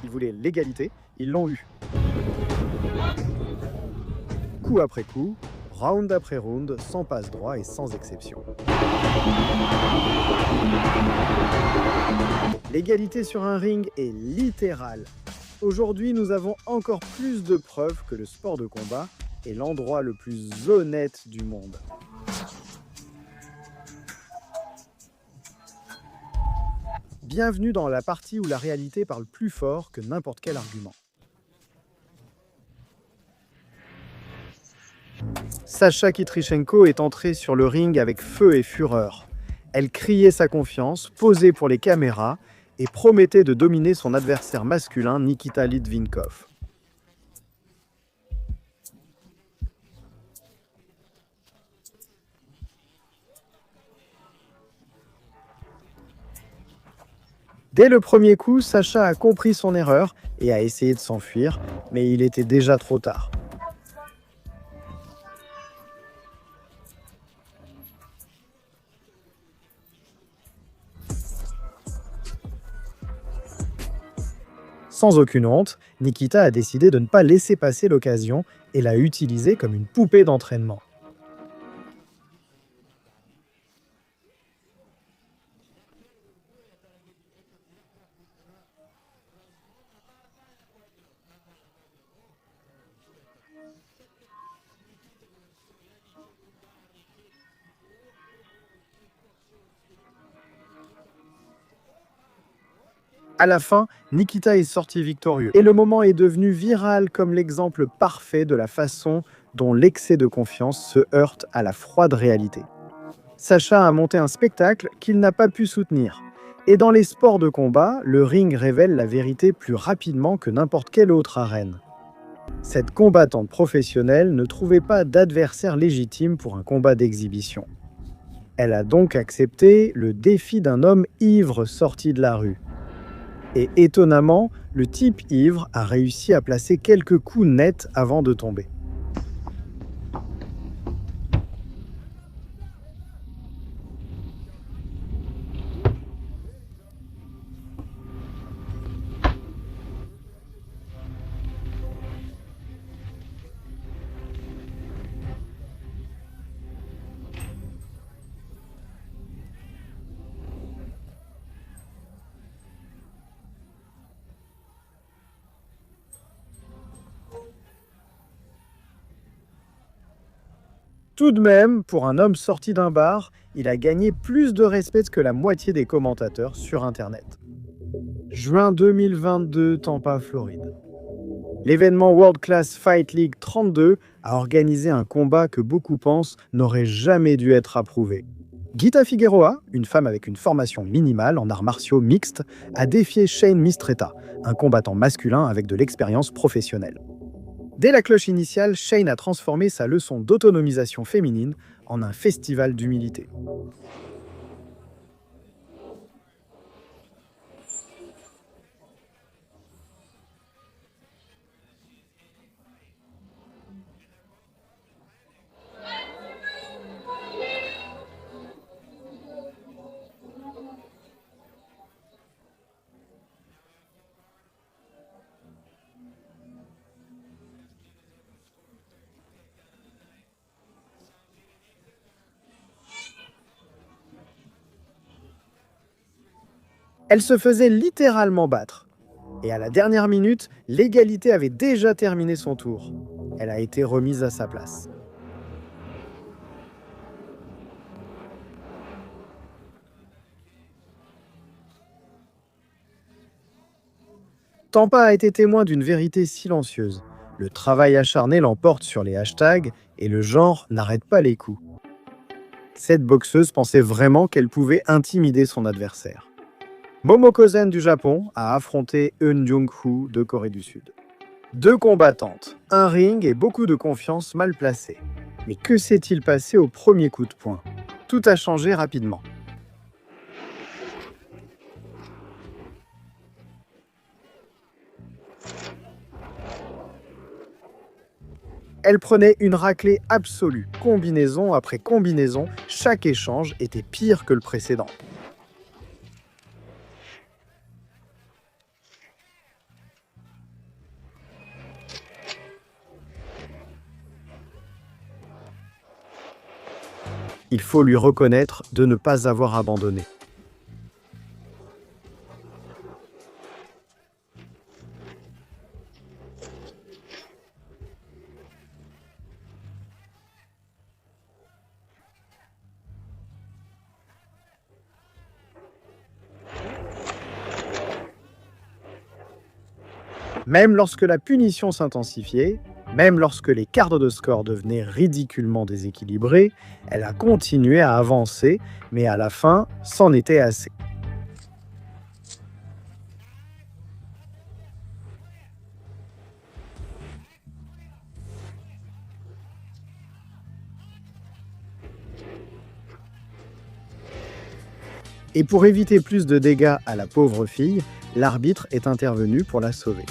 Ils voulaient l'égalité, ils l'ont eu. Coup après coup, round après round, sans passe droit et sans exception. L'égalité sur un ring est littérale. Aujourd'hui, nous avons encore plus de preuves que le sport de combat est l'endroit le plus honnête du monde. Bienvenue dans la partie où la réalité parle plus fort que n'importe quel argument. Sacha Kitrichenko est entrée sur le ring avec feu et fureur. Elle criait sa confiance, posait pour les caméras et promettait de dominer son adversaire masculin Nikita Litvinkov. Dès le premier coup, Sacha a compris son erreur et a essayé de s'enfuir, mais il était déjà trop tard. Sans aucune honte, Nikita a décidé de ne pas laisser passer l'occasion et l'a utilisée comme une poupée d'entraînement. À la fin, Nikita est sorti victorieux. Et le moment est devenu viral comme l'exemple parfait de la façon dont l'excès de confiance se heurte à la froide réalité. Sacha a monté un spectacle qu'il n'a pas pu soutenir. Et dans les sports de combat, le ring révèle la vérité plus rapidement que n'importe quelle autre arène. Cette combattante professionnelle ne trouvait pas d'adversaire légitime pour un combat d'exhibition. Elle a donc accepté le défi d'un homme ivre sorti de la rue. Et étonnamment, le type ivre a réussi à placer quelques coups nets avant de tomber. Tout de même, pour un homme sorti d'un bar, il a gagné plus de respect que la moitié des commentateurs sur Internet. Juin 2022, Tampa, Floride. L'événement World Class Fight League 32 a organisé un combat que beaucoup pensent n'aurait jamais dû être approuvé. Guita Figueroa, une femme avec une formation minimale en arts martiaux mixtes, a défié Shane Mistretta, un combattant masculin avec de l'expérience professionnelle. Dès la cloche initiale, Shane a transformé sa leçon d'autonomisation féminine en un festival d'humilité. Elle se faisait littéralement battre. Et à la dernière minute, l'égalité avait déjà terminé son tour. Elle a été remise à sa place. Tampa a été témoin d'une vérité silencieuse. Le travail acharné l'emporte sur les hashtags et le genre n'arrête pas les coups. Cette boxeuse pensait vraiment qu'elle pouvait intimider son adversaire. Momoko Zen du Japon a affronté Eun Jung-hoo de Corée du Sud. Deux combattantes, un ring et beaucoup de confiance mal placée. Mais que s'est-il passé au premier coup de poing? Tout a changé rapidement. Elle prenait une raclée absolue, combinaison après combinaison, chaque échange était pire que le précédent. Il faut lui reconnaître de ne pas avoir abandonné. Même lorsque la punition s'intensifiait, même lorsque les cartes de score devenaient ridiculement déséquilibrées, elle a continué à avancer, mais à la fin, c'en était assez. Et pour éviter plus de dégâts à la pauvre fille, l'arbitre est intervenu pour la sauver.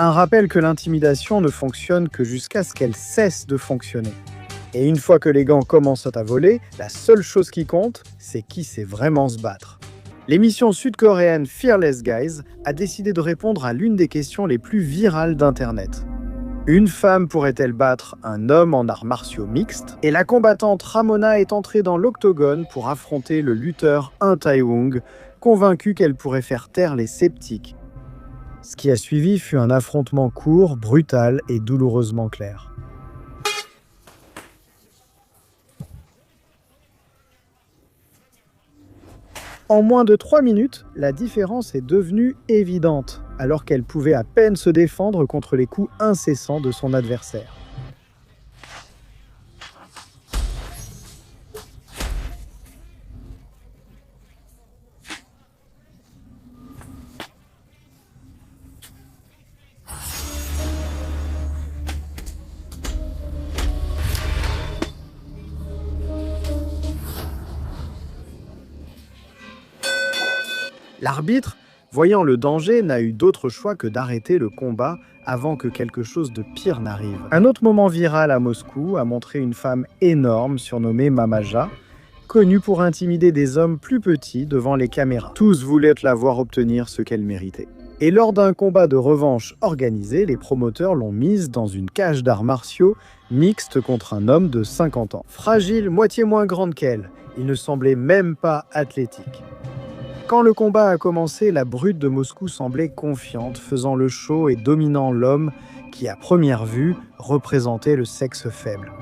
Un rappel que l'intimidation ne fonctionne que jusqu'à ce qu'elle cesse de fonctionner. Et une fois que les gants commencent à voler, la seule chose qui compte, c'est qui sait vraiment se battre. L'émission sud-coréenne Fearless Guys a décidé de répondre à l'une des questions les plus virales d'Internet. Une femme pourrait-elle battre un homme en arts martiaux mixtes? Et la combattante Ramona est entrée dans l'octogone pour affronter le lutteur Un Tae-woong, convaincue qu'elle pourrait faire taire les sceptiques. Ce qui a suivi fut un affrontement court, brutal et douloureusement clair. En moins de 3 minutes, la différence est devenue évidente, alors qu'elle pouvait à peine se défendre contre les coups incessants de son adversaire. L'arbitre, voyant le danger, n'a eu d'autre choix que d'arrêter le combat avant que quelque chose de pire n'arrive. Un autre moment viral à Moscou a montré une femme énorme surnommée Mamaja, connue pour intimider des hommes plus petits devant les caméras. Tous voulaient la voir obtenir ce qu'elle méritait. Et lors d'un combat de revanche organisé, les promoteurs l'ont mise dans une cage d'arts martiaux mixte contre un homme de 50 ans. Fragile, moitié moins grande qu'elle, il ne semblait même pas athlétique. Quand le combat a commencé, la brute de Moscou semblait confiante, faisant le show et dominant l'homme qui, à première vue, représentait le sexe faible.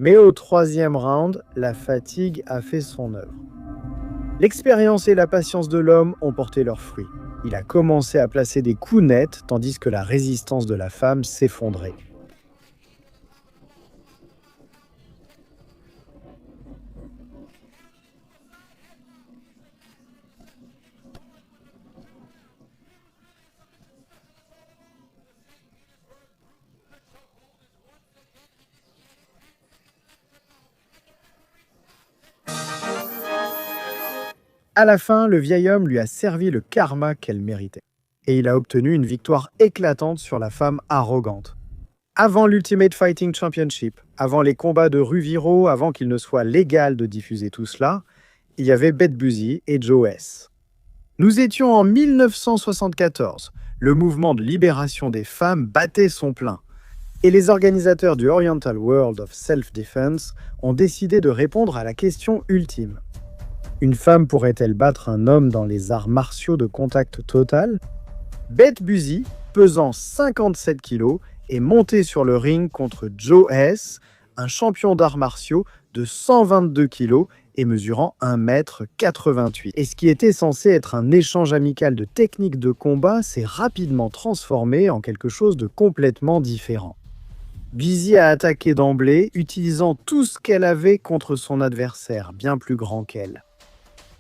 Mais au troisième round, la fatigue a fait son œuvre. L'expérience et la patience de l'homme ont porté leurs fruits. Il a commencé à placer des coups nets, tandis que la résistance de la femme s'effondrait. À la fin, le vieil homme lui a servi le karma qu'elle méritait. Et il a obtenu une victoire éclatante sur la femme arrogante. Avant l'Ultimate Fighting Championship, avant les combats de rue viraux, avant qu'il ne soit légal de diffuser tout cela, il y avait Bette Busy et Joe Hess. Nous étions en 1974. Le mouvement de libération des femmes battait son plein. Et les organisateurs du Oriental World of Self-Defense ont décidé de répondre à la question ultime. Une femme pourrait-elle battre un homme dans les arts martiaux de contact total? Bette Busy, pesant 57 kg, est montée sur le ring contre Joe Hess, un champion d'arts martiaux de 122 kg et mesurant 1,88 m. Et ce qui était censé être un échange amical de techniques de combat s'est rapidement transformé en quelque chose de complètement différent. Busy a attaqué d'emblée, utilisant tout ce qu'elle avait contre son adversaire, bien plus grand qu'elle.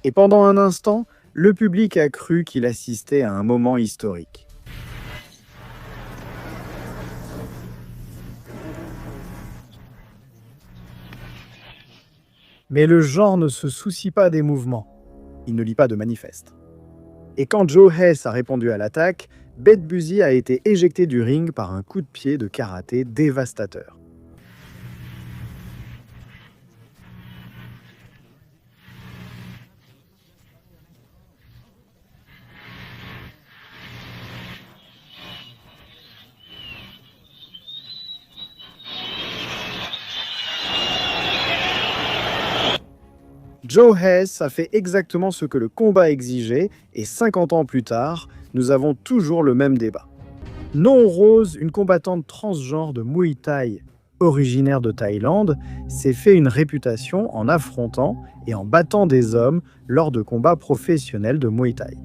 Et pendant un instant, le public a cru qu'il assistait à un moment historique. Mais le genre ne se soucie pas des mouvements. Il ne lit pas de manifeste. Et quand Joe Hess a répondu à l'attaque, Bette Busy a été éjectée du ring par un coup de pied de karaté dévastateur. Joe Hess a fait exactement ce que le combat exigeait, et 50 ans plus tard, nous avons toujours le même débat. Non Rose, une combattante transgenre de Muay Thai originaire de Thaïlande, s'est fait une réputation en affrontant et en battant des hommes lors de combats professionnels de Muay Thai.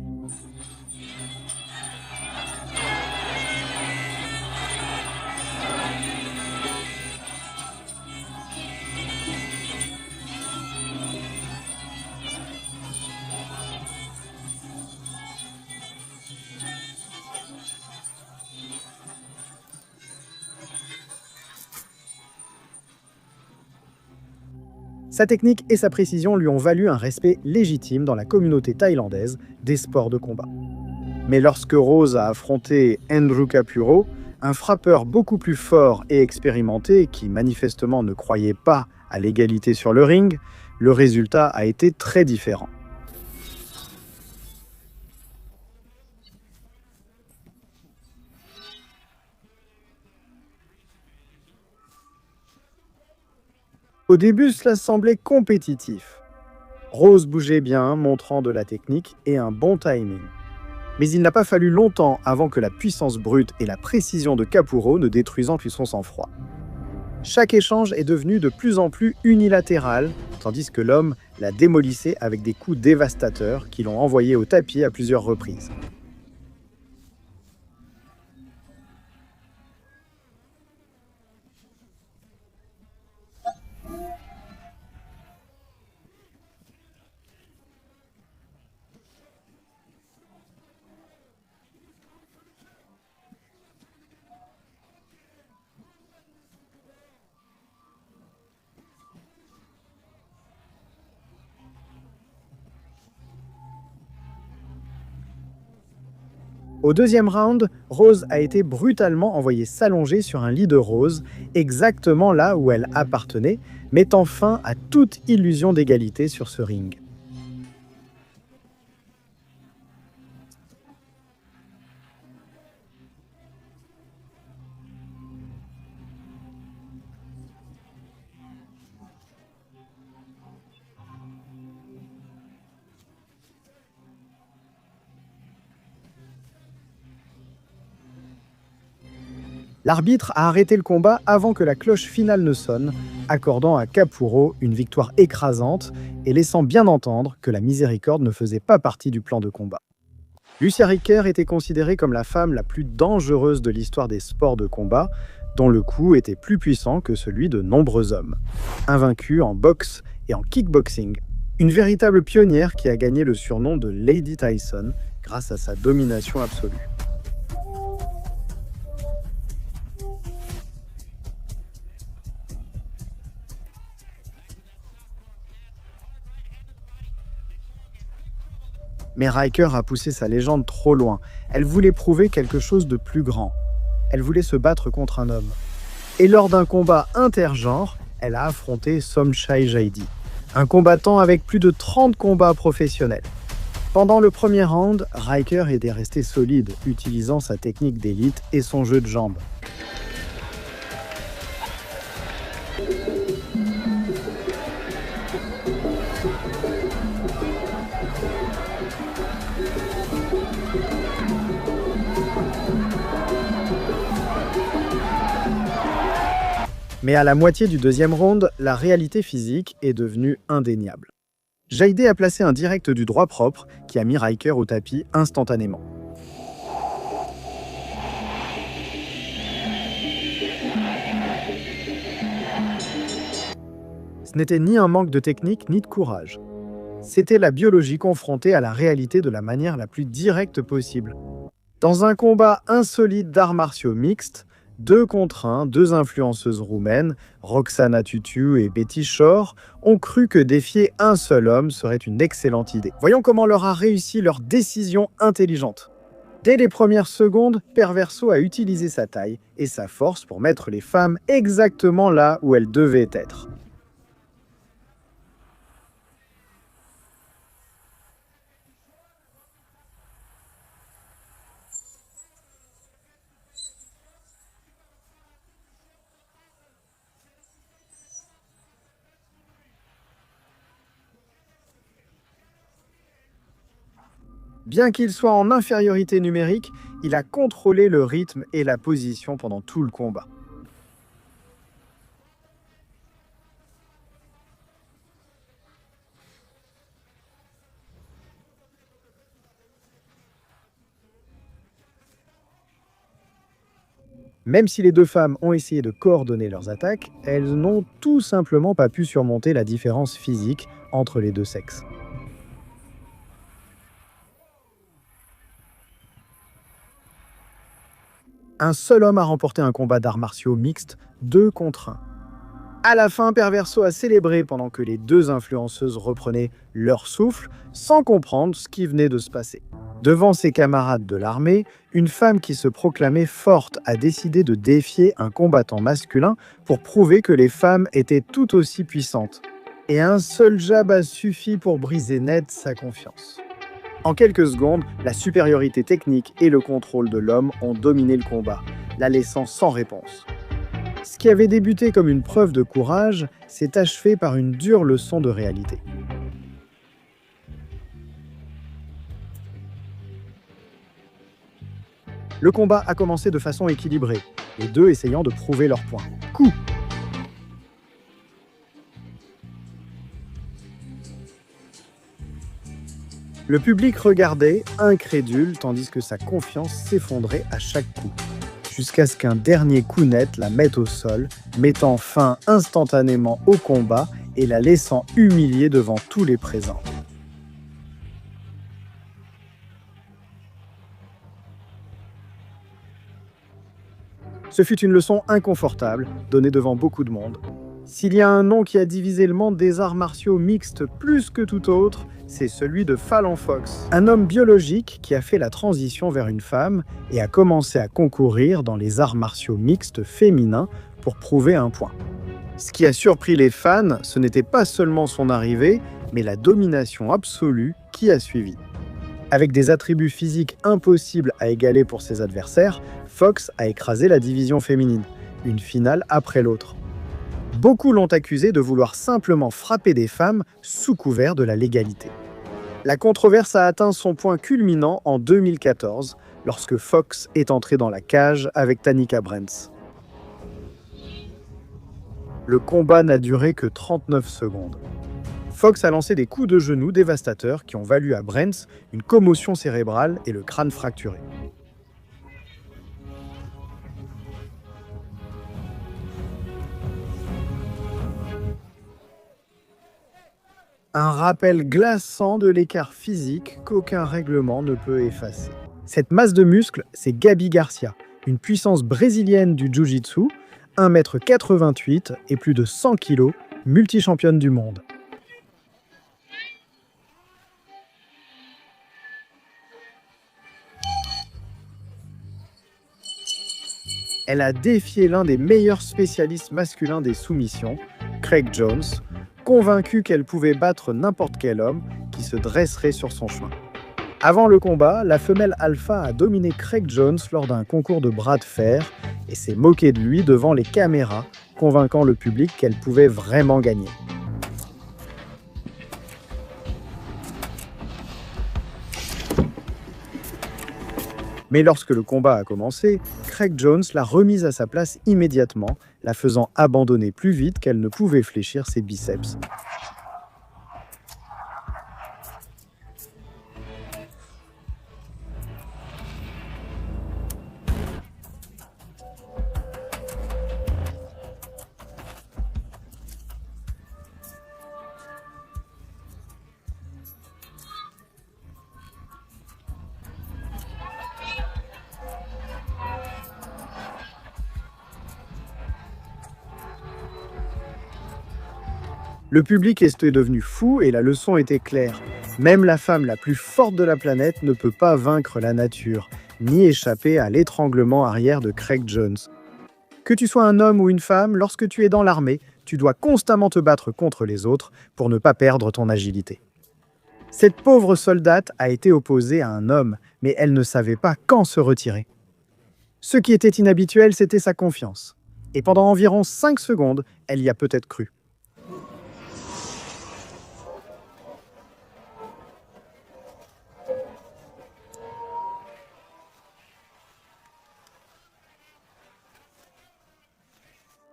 Sa technique et sa précision lui ont valu un respect légitime dans la communauté thaïlandaise des sports de combat. Mais lorsque Rose a affronté Andrew Capuro, un frappeur beaucoup plus fort et expérimenté qui manifestement ne croyait pas à l'égalité sur le ring, le résultat a été très différent. Au début, cela semblait compétitif. Rose bougeait bien, montrant de la technique et un bon timing. Mais il n'a pas fallu longtemps avant que la puissance brute et la précision de Capuro ne détruisant plus son sang-froid. Chaque échange est devenu de plus en plus unilatéral, tandis que l'homme la démolissait avec des coups dévastateurs qui l'ont envoyé au tapis à plusieurs reprises. Au deuxième round, Rose a été brutalement envoyée s'allonger sur un lit de rose, exactement là où elle appartenait, mettant fin à toute illusion d'égalité sur ce ring. L'arbitre a arrêté le combat avant que la cloche finale ne sonne, accordant à Capuro une victoire écrasante et laissant bien entendre que la miséricorde ne faisait pas partie du plan de combat. Lucia Ricker était considérée comme la femme la plus dangereuse de l'histoire des sports de combat, dont le coup était plus puissant que celui de nombreux hommes. Invaincue en boxe et en kickboxing, une véritable pionnière qui a gagné le surnom de Lady Tyson grâce à sa domination absolue. Mais Riker a poussé sa légende trop loin. Elle voulait prouver quelque chose de plus grand. Elle voulait se battre contre un homme. Et lors d'un combat intergenre, elle a affronté Somchai Jaidi, un combattant avec plus de 30 combats professionnels. Pendant le premier round, Riker était resté solide, utilisant sa technique d'élite et son jeu de jambes. Mais à la moitié du deuxième round, la réalité physique est devenue indéniable. Jaide a placé un direct du droit propre qui a mis Riker au tapis instantanément. Ce n'était ni un manque de technique ni de courage. C'était la biologie confrontée à la réalité de la manière la plus directe possible. Dans un combat insolite d'arts martiaux mixtes, 2 contre 1, 2 influenceuses roumaines, Roxana Tutu et Betty Shore, ont cru que défier un seul homme serait une excellente idée. Voyons comment leur a réussi leur décision intelligente. Dès les premières secondes, Perverso a utilisé sa taille et sa force pour mettre les femmes exactement là où elles devaient être. Bien qu'il soit en infériorité numérique, il a contrôlé le rythme et la position pendant tout le combat. Même si les deux femmes ont essayé de coordonner leurs attaques, elles n'ont tout simplement pas pu surmonter la différence physique entre les deux sexes. Un seul homme a remporté un combat d'arts martiaux mixtes 2 contre 1. À la fin, Perverso a célébré pendant que les deux influenceuses reprenaient leur souffle sans comprendre ce qui venait de se passer. Devant ses camarades de l'armée, une femme qui se proclamait forte a décidé de défier un combattant masculin pour prouver que les femmes étaient tout aussi puissantes. Et un seul jab a suffi pour briser net sa confiance. En quelques secondes, la supériorité technique et le contrôle de l'homme ont dominé le combat, la laissant sans réponse. Ce qui avait débuté comme une preuve de courage s'est achevé par une dure leçon de réalité. Le combat a commencé de façon équilibrée, les deux essayant de prouver leur point. Coup! Le public regardait, incrédule, tandis que sa confiance s'effondrait à chaque coup, jusqu'à ce qu'un dernier coup net la mette au sol, mettant fin instantanément au combat et la laissant humiliée devant tous les présents. Ce fut une leçon inconfortable, donnée devant beaucoup de monde. S'il y a un nom qui a divisé le monde des arts martiaux mixtes plus que tout autre, c'est celui de Fallon Fox, un homme biologique qui a fait la transition vers une femme et a commencé à concourir dans les arts martiaux mixtes féminins pour prouver un point. Ce qui a surpris les fans, ce n'était pas seulement son arrivée, mais la domination absolue qui a suivi. Avec des attributs physiques impossibles à égaler pour ses adversaires, Fox a écrasé la division féminine, une finale après l'autre. Beaucoup l'ont accusé de vouloir simplement frapper des femmes sous couvert de la légalité. La controverse a atteint son point culminant en 2014, lorsque Fox est entré dans la cage avec Tanika Brents. Le combat n'a duré que 39 secondes. Fox a lancé des coups de genoux dévastateurs qui ont valu à Brents une commotion cérébrale et le crâne fracturé. Un rappel glaçant de l'écart physique qu'aucun règlement ne peut effacer. Cette masse de muscles, c'est Gabi Garcia, une puissance brésilienne du jiu-jitsu, 1,88 m et plus de 100 kg, multichampionne du monde. Elle a défié l'un des meilleurs spécialistes masculins des soumissions, Craig Jones, convaincue qu'elle pouvait battre n'importe quel homme qui se dresserait sur son chemin. Avant le combat, la femelle alpha a dominé Craig Jones lors d'un concours de bras de fer et s'est moquée de lui devant les caméras, convainquant le public qu'elle pouvait vraiment gagner. Mais lorsque le combat a commencé, Craig Jones l'a remise à sa place immédiatement, la faisant abandonner plus vite qu'elle ne pouvait fléchir ses biceps. Le public était devenu fou et la leçon était claire. Même la femme la plus forte de la planète ne peut pas vaincre la nature, ni échapper à l'étranglement arrière de Craig Jones. Que tu sois un homme ou une femme, lorsque tu es dans l'armée, tu dois constamment te battre contre les autres pour ne pas perdre ton agilité. Cette pauvre soldate a été opposée à un homme, mais elle ne savait pas quand se retirer. Ce qui était inhabituel, c'était sa confiance. Et pendant environ 5 secondes, elle y a peut-être cru.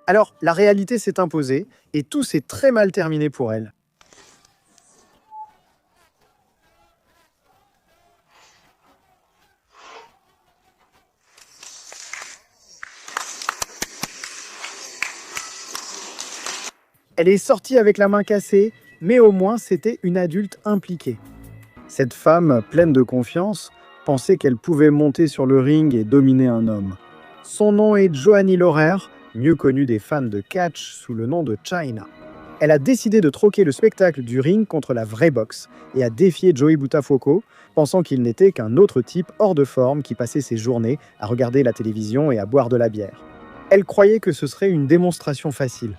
Alors, la réalité s'est imposée et tout s'est très mal terminé pour elle. Elle est sortie avec la main cassée, mais au moins c'était une adulte impliquée. Cette femme, pleine de confiance, pensait qu'elle pouvait monter sur le ring et dominer un homme. Son nom est Joanie Laurer, mieux connue des fans de catch sous le nom de Chyna. Elle a décidé de troquer le spectacle du ring contre la vraie boxe et a défié Joey Buttafuoco, pensant qu'il n'était qu'un autre type hors de forme qui passait ses journées à regarder la télévision et à boire de la bière. Elle croyait que ce serait une démonstration facile.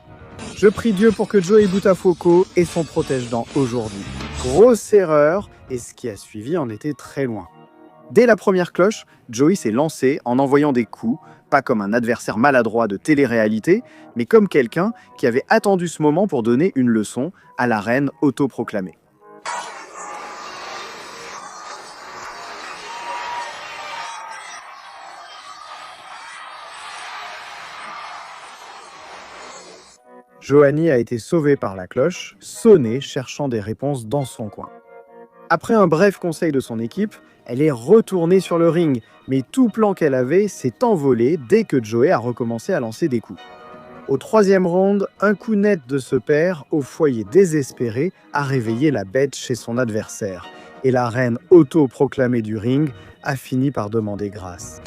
Je prie Dieu pour que Joey Buttafuoco ait son protège-dents aujourd'hui. Grosse erreur, et ce qui a suivi en était très loin. Dès la première cloche, Joey s'est lancé en envoyant des coups, pas comme un adversaire maladroit de télé-réalité, mais comme quelqu'un qui avait attendu ce moment pour donner une leçon à la reine autoproclamée. Joanie a été sauvée par la cloche, sonnée, cherchant des réponses dans son coin. Après un bref conseil de son équipe, elle est retournée sur le ring, mais tout plan qu'elle avait s'est envolé dès que Joey a recommencé à lancer des coups. Au troisième round, un coup net de ce père, au foyer désespéré, a réveillé la bête chez son adversaire. Et la reine auto-proclamée du ring a fini par demander grâce.